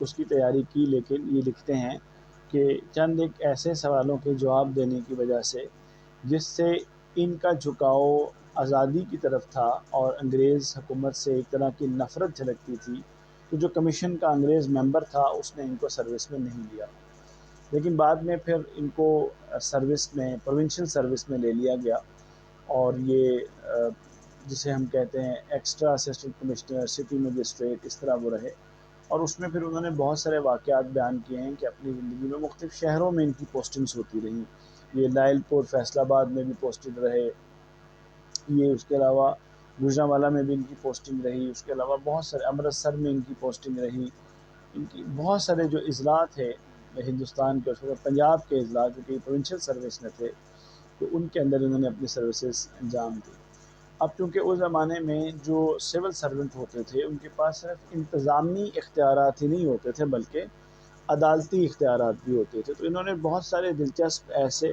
اس کی تیاری کی، لیکن یہ لکھتے ہیں کہ چند ایک ایسے سوالوں کے جواب دینے کی وجہ سے جس سے ان کا جھکاؤ آزادی کی طرف تھا اور انگریز حکومت سے ایک طرح کی نفرت جھلکتی تھی، تو جو کمیشن کا انگریز ممبر تھا اس نے ان کو سروس میں نہیں لیا، لیکن بعد میں پھر ان کو سروس میں پروونشل سروس میں لے لیا گیا، اور یہ جسے ہم کہتے ہیں extra assistant commissioner, city magistrate, اس طرح وہ رہے۔ اور اس میں پھر انہوں نے بہت سارے واقعات بیان کیے ہیں کہ اپنی زندگی میں مختلف شہروں میں ان کی پوسٹنگز ہوتی رہیں، یہ لائل پور فیصل آباد میں بھی پوسٹڈ رہے، یہ اس کے علاوہ گوجرانوالہ میں بھی ان کی پوسٹنگ رہی، اس کے علاوہ بہت سارے امرتسر میں ان کی پوسٹنگ رہی، ان کی بہت سارے جو اضلاع تھے ہندوستان کے، اس وقت پنجاب کے اضلاع جو کہ پروونشل سروس میں تھے، تو ان کے اندر انہوں نے اپنی سروسز انجام دی۔ اب چونکہ اس زمانے میں جو سول سرونٹ ہوتے تھے ان کے پاس صرف انتظامی اختیارات ہی نہیں ہوتے تھے بلکہ عدالتی اختیارات بھی ہوتے تھے، تو انہوں نے بہت سارے دلچسپ ایسے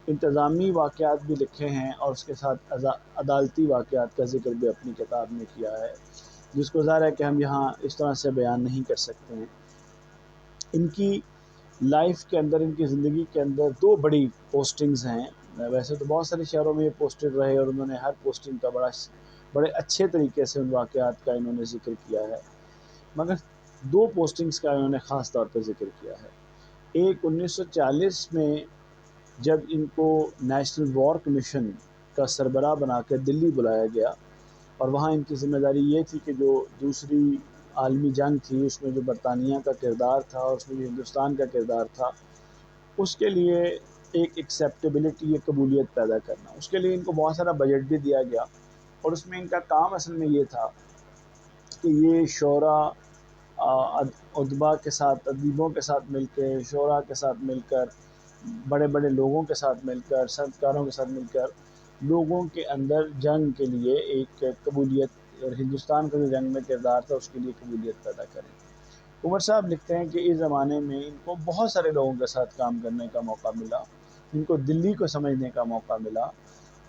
انتظامی واقعات بھی لکھے ہیں اور اس کے ساتھ عدالتی واقعات کا ذکر بھی اپنی کتاب میں کیا ہے، جس کو ظاہر ہے کہ ہم یہاں اس طرح سے بیان نہیں کر سکتے ہیں۔ ان کی لائف کے اندر، ان کی زندگی کے اندر دو بڑی پوسٹنگز ہیں، ویسے تو بہت سارے شہروں میں یہ پوسٹڈ رہے اور انہوں نے ہر پوسٹنگ کا بڑے اچھے طریقے سے ان واقعات کا انہوں نے ذکر کیا ہے، مگر دو پوسٹنگز کا انہوں نے خاص طور پہ ذکر کیا ہے۔ ایک 1940 میں جب ان کو نیشنل وار کمیشن کا سربراہ بنا کے دلی بلایا گیا، اور وہاں ان کی ذمہ داری یہ تھی کہ جو دوسری عالمی جنگ تھی اس میں جو برطانیہ کا کردار تھا اور اس میں جو ہندوستان کا کردار تھا، اس کے لیے ایک ایکسیپٹیبلٹی، ایک قبولیت پیدا کرنا، اس کے لیے ان کو بہت سارا بجٹ بھی دیا گیا، اور اس میں ان کا کام اصل میں یہ تھا کہ یہ شعراء، ادباء کے ساتھ، ادیبوں کے ساتھ مل کے، شعراء کے ساتھ مل کر، بڑے بڑے لوگوں کے ساتھ مل کر، صنعتکاروں کے ساتھ مل کر لوگوں کے اندر جنگ کے لیے ایک قبولیت، اور ہندوستان کا جو جنگ میں کردار تھا اس کے لیے قبولیت پیدا کریں۔ عمر صاحب لکھتے ہیں کہ اس زمانے میں ان کو بہت سارے لوگوں کے ساتھ کام کرنے کا موقع ملا، ان کو دلی کو سمجھنے کا موقع ملا،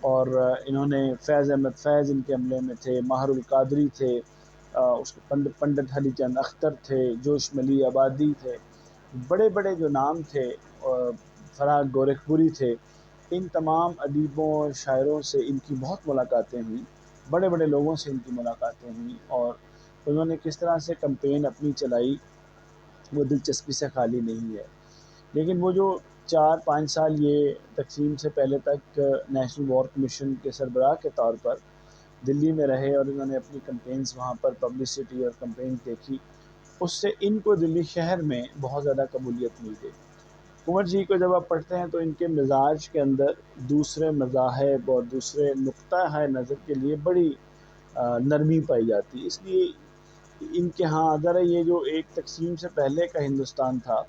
اور انہوں نے فیض احمد فیض ان کے عملے میں تھے، ماہر القادری تھے، اس کے پنڈت علی چند اختر تھے، جوش ملی آبادی تھے، بڑے بڑے جو نام تھے، فراق گورکھپوری تھے، ان تمام ادیبوں اور شاعروں سے ان کی بہت ملاقاتیں ہوئیں، بڑے بڑے لوگوں سے ان کی ملاقاتیں ہوئیں، اور انہوں نے کس طرح سے کمپین اپنی چلائی وہ دلچسپی سے خالی نہیں ہے۔ لیکن وہ جو 4-5 سال یہ تقسیم سے پہلے تک نیشنل وار کمیشن کے سربراہ کے طور پر دلی میں رہے اور انہوں نے اپنی کمپینز وہاں پر پبلسٹی اور کمپین دیکھی، اس سے ان کو دلی شہر میں بہت زیادہ قبولیت مل گئی۔ کنور جی کو جب آپ پڑھتے ہیں تو ان کے مزاج کے اندر دوسرے مذاہب اور دوسرے نقطہ نظر کے لیے بڑی نرمی پائی جاتی، اس لیے ان کے ہاں ذرا یہ جو ایک تقسیم سے پہلے کا ہندوستان تھا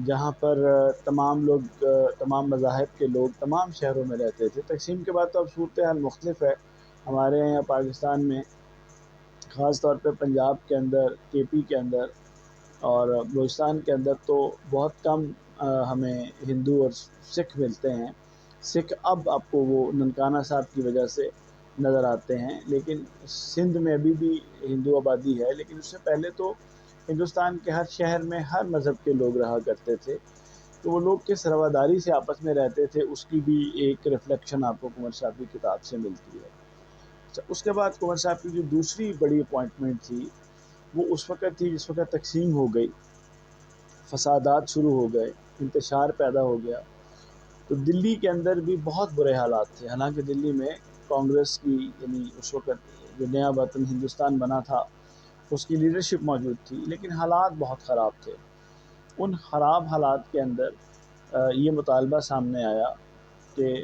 جہاں پر تمام لوگ، تمام مذاہب کے لوگ تمام شہروں میں رہتے تھے، تقسیم کے بعد تو اب صورتحال مختلف ہے۔ ہمارے یہاں پاکستان میں خاص طور پہ پنجاب کے اندر، کے پی کے اندر اور بلوچستان کے اندر تو بہت کم ہمیں ہندو اور سکھ ملتے ہیں۔ سکھ اب آپ کو وہ ننکانہ صاحب کی وجہ سے نظر آتے ہیں، لیکن سندھ میں ابھی بھی ہندو آبادی ہے، لیکن اس سے پہلے تو ہندوستان کے ہر شہر میں ہر مذہب کے لوگ رہا کرتے تھے، تو وہ لوگ کس رواداری سے آپس میں رہتے تھے اس کی بھی ایک ریفلیکشن آپ کو کنور صاحب کی کتاب سے ملتی ہے۔ اس کے بعد کنور صاحب کی جو دوسری بڑی اپوائنٹمنٹ تھی وہ اس وقت تھی جس وقت تقسیم ہو گئی، فسادات شروع ہو گئے، انتشار پیدا ہو گیا، تو دلی کے اندر بھی بہت برے حالات تھے۔ حالانکہ دلی میں کانگریس کی، یعنی اس وقت جو نیا وطن ہندوستان بنا تھا اس کی لیڈرشپ موجود تھی، لیکن حالات بہت خراب تھے۔ ان خراب حالات کے اندر یہ مطالبہ سامنے آیا کہ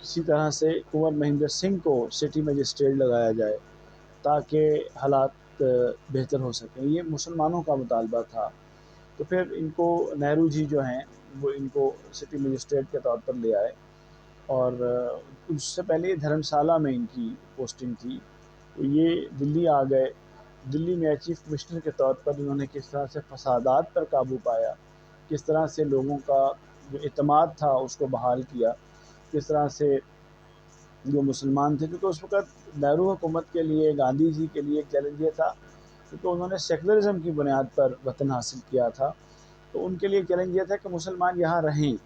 کسی طرح سے کنور مہندر سنگھ کو سٹی مجسٹریٹ لگایا جائے تاکہ حالات بہتر ہو سکیں، یہ مسلمانوں کا مطالبہ تھا۔ تو پھر ان کو نہرو جی جو ہیں وہ ان کو سٹی مجسٹریٹ کے طور پر لے آئے، اور اس سے پہلے یہ دھرمشالہ میں ان کی پوسٹنگ تھی، تو یہ دلی آ گئے۔ دلی میں چیف کمشنر کے طور پر انہوں نے کس طرح سے فسادات پر قابو پایا، کس طرح سے لوگوں کا جو اعتماد تھا اس کو بحال کیا، کس طرح سے جو مسلمان تھے، کیونکہ اس وقت نہرو حکومت کے لیے، گاندھی جی کے لیے ایک چیلنج یہ تھا کیونکہ انہوں نے سیکولرزم کی بنیاد پر وطن حاصل کیا تھا، تو ان کے لیے چیلنج یہ تھا کہ مسلمان یہاں رہیں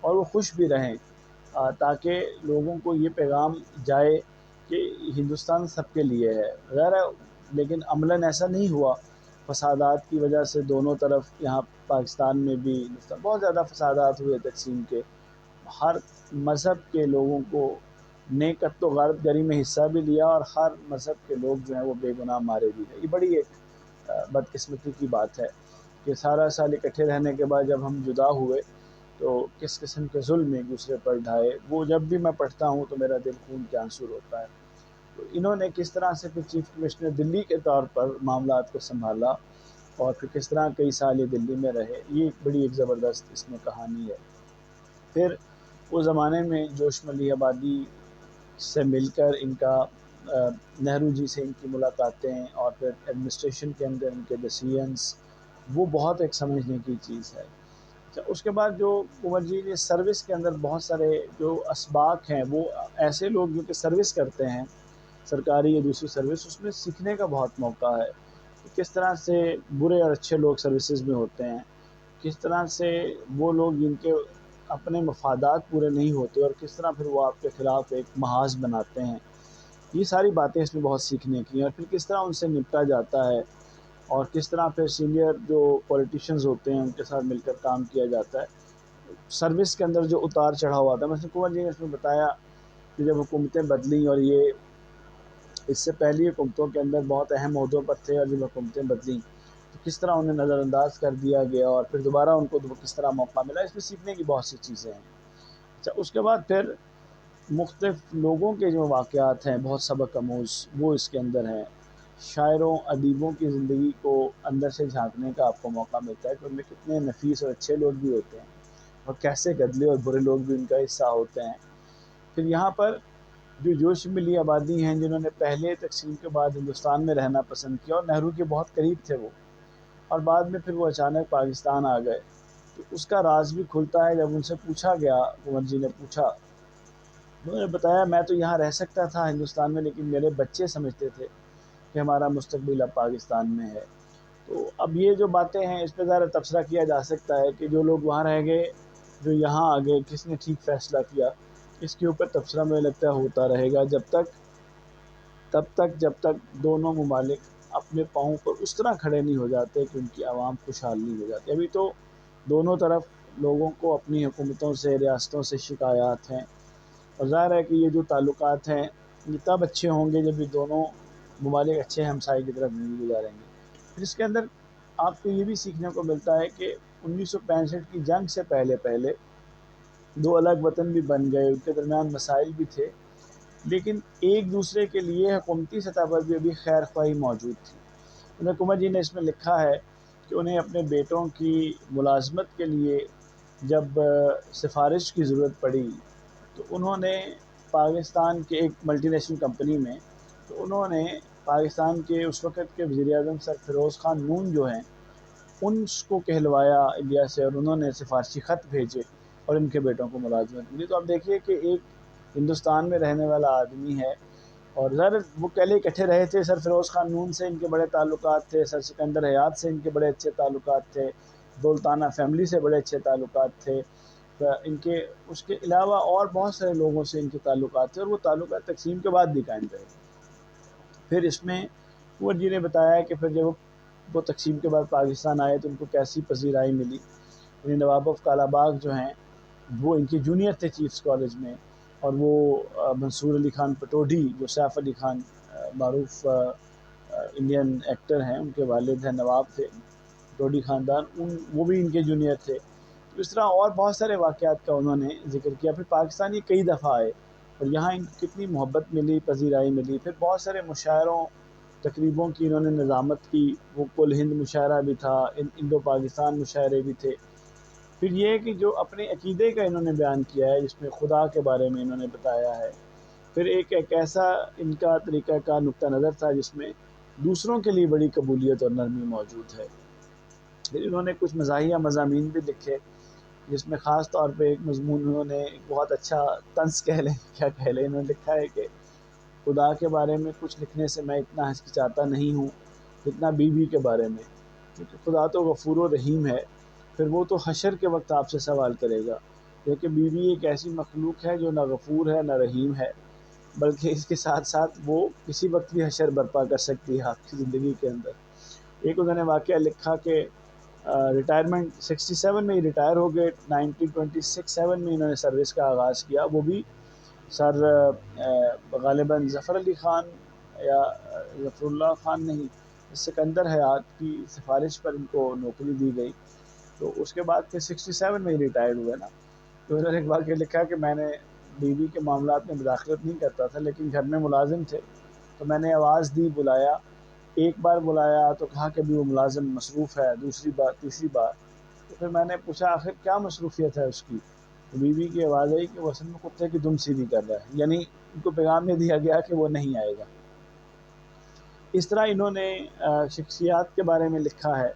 اور وہ خوش بھی رہیں، تاکہ لوگوں کو یہ پیغام جائے کہ ہندوستان سب کے لیے ہے غیر، لیکن عملاً ایسا نہیں ہوا۔ فسادات کی وجہ سے دونوں طرف، یہاں پاکستان میں بھی بہت زیادہ فسادات ہوئے تقسیم کے، ہر مذہب کے لوگوں کو نے قتل و غارت گری میں حصہ بھی لیا، اور ہر مذہب کے لوگ جو ہیں وہ بے گناہ مارے بھی گئے۔ یہ بڑی ایک بدقسمتی کی بات ہے کہ سارا سال اکٹھے رہنے کے بعد جب ہم جدا ہوئے تو کس قسم کے ظلم ایک دوسرے پر ڈھائے، وہ جب بھی میں پڑھتا ہوں تو میرا دل خون کے آنسور ہوتا ہے۔ تو انہوں نے کس طرح سے پھر چیف کمشنر دلی کے طور پر معاملات کو سنبھالا، اور پھر کس طرح کئی سال یہ دلی میں رہے، یہ بڑی ایک زبردست اس میں کہانی ہے۔ پھر اس زمانے میں جوش ملی آبادی سے مل کر ان کا نہرو جی سے ان کی ملاقاتیں، اور پھر ایڈمنسٹریشن کے اندر ان کے ڈیسیژنس، وہ بہت ایک سمجھنے کی چیز ہے۔ اس کے بعد جو کنور جی نے سروس کے اندر بہت سارے جو اسباق ہیں، وہ ایسے لوگ جو کہ سروس کرتے ہیں سرکاری یا دوسری سروس، اس میں سیکھنے کا بہت موقع ہے کہ کس طرح سے برے اور اچھے لوگ سروسز میں ہوتے ہیں، کس طرح سے وہ لوگ جن کے اپنے مفادات پورے نہیں ہوتے، اور کس طرح پھر وہ آپ کے خلاف ایک محاذ بناتے ہیں۔ یہ ساری باتیں اس میں بہت سیکھنے کی ہیں، اور پھر کس طرح ان سے نپٹا جاتا ہے، اور کس طرح پھر سینئر جو پولیٹیشینز ہوتے ہیں ان کے ساتھ مل کر کام کیا جاتا ہے۔ سروس کے اندر جو اتار چڑھاؤ آتا ہے، مثلا کنور جی نے اس میں بتایا کہ جب حکومتیں بدلیں، اور یہ اس سے پہلی حکومتوں کے اندر بہت اہم عہدوں پر تھے، اور جب حکومتیں بدلیں تو کس طرح انہیں نظر انداز کر دیا گیا، اور پھر دوبارہ ان کو کس طرح موقع ملا۔ اس میں سیکھنے کی بہت سی چیزیں ہیں۔ اچھا، اس کے بعد پھر مختلف لوگوں کے جو واقعات ہیں بہت سبق آموز، وہ اس کے اندر ہیں۔ شاعروں ادیبوں کی زندگی کو اندر سے جھانکنے کا آپ کو موقع ملتا ہے کہ ان میں کتنے نفیس اور اچھے لوگ بھی ہوتے ہیں، اور کیسے گدلے اور برے لوگ بھی ان کا حصہ ہوتے ہیں۔ پھر یہاں پر جو جوش ملی آبادی ہیں، جنہوں نے پہلے تقسیم کے بعد ہندوستان میں رہنا پسند کیا، اور نہرو کے بہت قریب تھے وہ، اور بعد میں پھر وہ اچانک پاکستان آ گئے، تو اس کا راز بھی کھلتا ہے جب ان سے پوچھا گیا، کنور جی نے پوچھا، انہوں نے بتایا میں تو یہاں رہ سکتا تھا ہندوستان میں، لیکن میرے بچے سمجھتے تھے کہ ہمارا مستقبل اب پاکستان میں ہے۔ تو اب یہ جو باتیں ہیں اس پہ ذرا تبصرہ کیا جا سکتا ہے کہ جو لوگ وہاں رہ گئے، جو یہاں آ گئے، کس نے ٹھیک فیصلہ کیا، اس کے اوپر تبصرہ مجھے لگتا ہے ہوتا رہے گا جب تک دونوں ممالک اپنے پاؤں پر اس طرح کھڑے نہیں ہو جاتے کہ ان کی عوام خوشحال نہیں ہو جاتی۔ ابھی تو دونوں طرف لوگوں کو اپنی حکومتوں سے، ریاستوں سے شکایات ہیں، اور ظاہر ہے کہ یہ جو تعلقات ہیں یہ تب اچھے ہوں گے جب یہ دونوں ممالک اچھے ہمسائے کی طرف زندگی گزاریں گے۔ پھر اس کے اندر آپ کو یہ بھی سیکھنے کو ملتا ہے کہ 1965 کی جنگ سے پہلے دو الگ وطن بھی بن گئے، ان کے درمیان مسائل بھی تھے، لیکن ایک دوسرے کے لیے حکومتی سطح پر بھی ابھی خیر خواہی موجود تھی۔ کنور جی نے اس میں لکھا ہے کہ انہیں اپنے بیٹوں کی ملازمت کے لیے جب سفارش کی ضرورت پڑی تو انہوں نے پاکستان کے ایک ملٹی نیشنل کمپنی میں، تو انہوں نے پاکستان کے اس وقت کے وزیر اعظم سر فیروز خان نون جو ہیں ان کو کہلوایا انڈیا سے، اور انہوں نے سفارشی خط بھیجے اور ان کے بیٹوں کو ملازمت ملی۔ تو آپ دیکھیے کہ ایک ہندوستان میں رہنے والا آدمی ہے، اور ظاہر وہ پہلے اکٹھے رہے تھے، سر فیروز خان نون سے ان کے بڑے تعلقات تھے، سر سکندر حیات سے ان کے بڑے اچھے تعلقات تھے، دولتانہ فیملی سے بڑے اچھے تعلقات تھے، ان کے اس کے علاوہ اور بہت سارے لوگوں سے ان کے تعلقات تھے، اور وہ تعلقات تقسیم کے بعد بھی قائم رہے۔ پھر اس میں کنور جی نے بتایا کہ پھر جب وہ تقسیم کے بعد پاکستان آئے تو ان کو کیسی پذیرائی ملی۔ یعنی نواب آف کالا باغ جو ہیں وہ ان کے جونیئر تھے چیفز کالج میں، اور وہ منصور علی خان پٹوڈی جو سیف علی خان معروف انڈین ایکٹر ہیں، ان کے والد ہیں، نواب تھے پٹوڈی خاندان، وہ بھی ان کے جونیئر تھے۔ تو اس طرح اور بہت سارے واقعات کا انہوں نے ذکر کیا۔ پھر پاکستان یہ کئی دفعہ آئے، اور یہاں ان کو کتنی محبت ملی، پذیرائی ملی۔ پھر بہت سارے مشاعروں، تقریبوں کی انہوں نے نظامت کی، وہ کل ہند مشاعرہ بھی تھا، انڈو پاکستان مشاعرے بھی تھے۔ پھر یہ ہے کہ جو اپنے عقیدے کا انہوں نے بیان کیا ہے، جس میں خدا کے بارے میں انہوں نے بتایا ہے۔ پھر ایک ایسا ان کا طریقہ کا نقطہ نظر تھا جس میں دوسروں کے لیے بڑی قبولیت اور نرمی موجود ہے۔ پھر انہوں نے کچھ مزاحیہ مضامین بھی لکھے، جس میں خاص طور پہ ایک مضمون انہوں نے ایک بہت اچھا طنز کہہ لیں کیا کہہ لیں، انہوں نے لکھا ہے کہ خدا کے بارے میں کچھ لکھنے سے میں اتنا ہچکچاتا نہیں ہوں، جتنا بیوی کے بارے میں، کیونکہ خدا تو غفور و رحیم ہے، پھر وہ تو حشر کے وقت آپ سے سوال کرے گا، کیونکہ بیوی ایک ایسی مخلوق ہے جو نہ غفور ہے نہ رحیم ہے، بلکہ اس کے ساتھ ساتھ وہ کسی وقت بھی حشر برپا کر سکتی ہے آپ کی زندگی کے اندر۔ ایک انہوں نے واقعہ لکھا کہ ریٹائرمنٹ 67 میں ہی ریٹائر ہو گئے، 1926-7 میں انہوں نے سروس کا آغاز کیا، وہ بھی سر غالباً ظفر علی خان یا ظفر اللہ خان نہیں، سکندر حیات کی سفارش پر ان کو نوکری دی گئی، تو اس کے بعد پھر 67 میں ہی ریٹائر ہوئے نا۔ تو انہوں نے ایک واقعہ لکھا کہ میں نے بیوی کے معاملات میں مداخلت نہیں کرتا تھا، لیکن گھر میں ملازم تھے تو میں نے آواز دی، بلایا، ایک بار بلایا تو کہا کہ بھی وہ ملازم مصروف ہے، دوسری بار تیسری بار، تو پھر میں نے پوچھا آخر کیا مصروفیت ہے اس کی، تو بیوی کی آواز آئی کہ وہ اصل میں کتے کی دم سیدھی کر رہا ہے، یعنی ان کو پیغام میں دیا گیا کہ وہ نہیں آئے گا۔ اس طرح انہوں نے شخصیات کے بارے میں لکھا ہے۔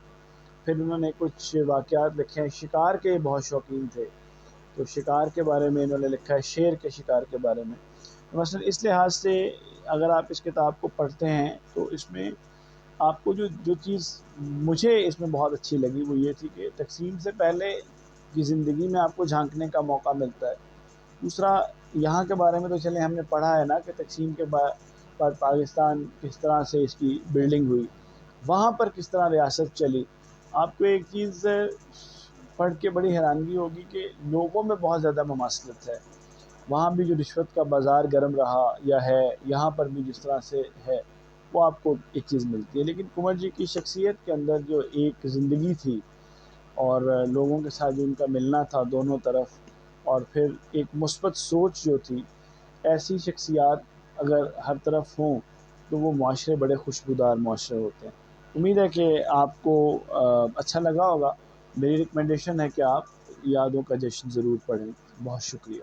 پھر انہوں نے کچھ واقعات لکھے ہیں، شکار کے بہت شوقین تھے، تو شکار کے بارے میں انہوں نے لکھا ہے، شیر کے شکار کے بارے میں۔ مثلا اس لحاظ سے اگر آپ اس کتاب کو پڑھتے ہیں تو اس میں آپ کو جو چیز مجھے اس میں بہت اچھی لگی وہ یہ تھی کہ تقسیم سے پہلے کی زندگی میں آپ کو جھانکنے کا موقع ملتا ہے۔ دوسرا، یہاں کے بارے میں تو چلیں ہم نے پڑھا ہے نا کہ تقسیم کے بعد پاکستان کس طرح سے اس کی بلڈنگ ہوئی، وہاں پر کس طرح ریاست چلی۔ آپ کو ایک چیز پڑھ کے بڑی حیرانگی ہوگی کہ لوگوں میں بہت زیادہ مماثلت ہے، وہاں بھی جو رشوت کا بازار گرم رہا یا ہے، یہاں پر بھی جس طرح سے ہے وہ آپ کو ایک چیز ملتی ہے۔ لیکن کنور جی کی شخصیت کے اندر جو ایک زندگی تھی اور لوگوں کے ساتھ جو ان کا ملنا تھا دونوں طرف، اور پھر ایک مثبت سوچ جو تھی، ایسی شخصیات اگر ہر طرف ہوں تو وہ معاشرے بڑے خوشبودار معاشرے ہوتے ہیں۔ امید ہے کہ آپ کو اچھا لگا ہوگا۔ میری ریکمنڈیشن ہے کہ آپ یادوں کا جشن ضرور پڑھیں۔ بہت شکریہ۔